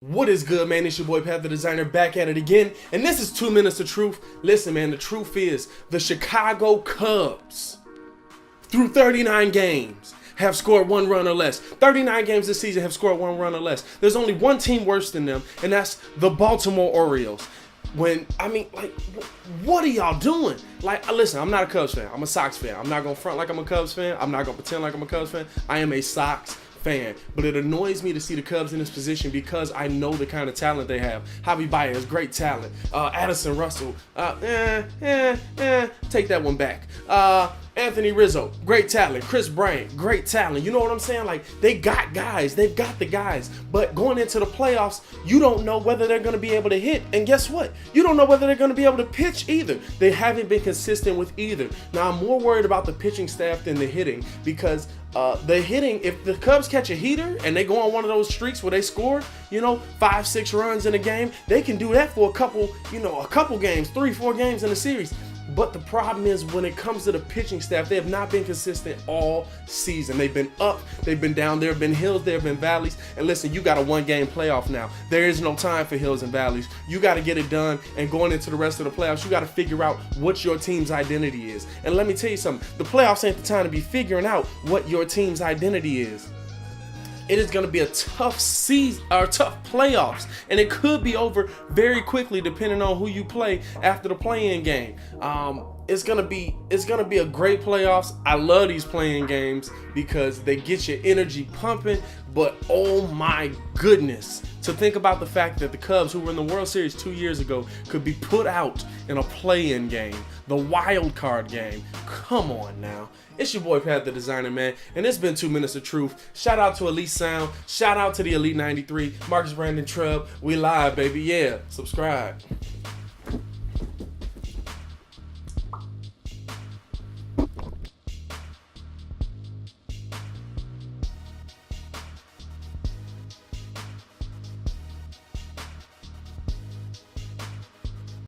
What is good, man? It's your boy PatTheDesigner back at it again, and this is 2 Minutes of Truth. Listen, man, the truth is the Chicago Cubs, through 39 games, have scored 1 run or less. 39 games this season have scored 1 run or less. There's only one team worse than them, and that's the Baltimore Orioles. What are y'all doing? Listen, I'm not a Cubs fan. I'm a Sox fan. I'm not going to front like I'm a Cubs fan. I'm not going to pretend like I'm a Cubs fan. I am a Sox fan. But it annoys me to see the Cubs in this position because I know the kind of talent they have. Javi Baez, great talent. Addison Russell, take that one back. Anthony Rizzo, great talent. Chris Bryant, great talent. You know what I'm saying? They got guys. They've got the guys. But going into the playoffs, you don't know whether they're going to be able to hit. And guess what? You don't know whether they're going to be able to pitch either. They haven't been consistent with either. Now, I'm more worried about the pitching staff than the hitting because the hitting, if the Cubs catch a heater and they go on one of those streaks where they score, 5-6 runs in a game, they can do that for a couple games, 3-4 games in a series. But the problem is when it comes to the pitching staff, they have not been consistent all season. They've been up, they've been down, there have been hills, there have been valleys. And listen, you got a 1-game playoff now. There is no time for hills and valleys. You got to get it done, and going into the rest of the playoffs, you got to figure out what your team's identity is. And let me tell you something, the playoffs ain't the time to be figuring out what your team's identity is. It is going to be a tough season or tough playoffs, and it could be over very quickly depending on who you play after the play-in game. It's gonna be a great playoffs. I love these play-in games because they get your energy pumping. But oh my goodness, to think about the fact that the Cubs, who were in the World Series 2 years ago, could be put out in a play-in game, the wild card game. Come on now. It's your boy PatTheDesigner, man, and it's been 2 Minutes of Truth. Shout out to Elite Sound. Shout out to the Elite 93. Marcus Brandon Trubb. We live, baby. Yeah, subscribe.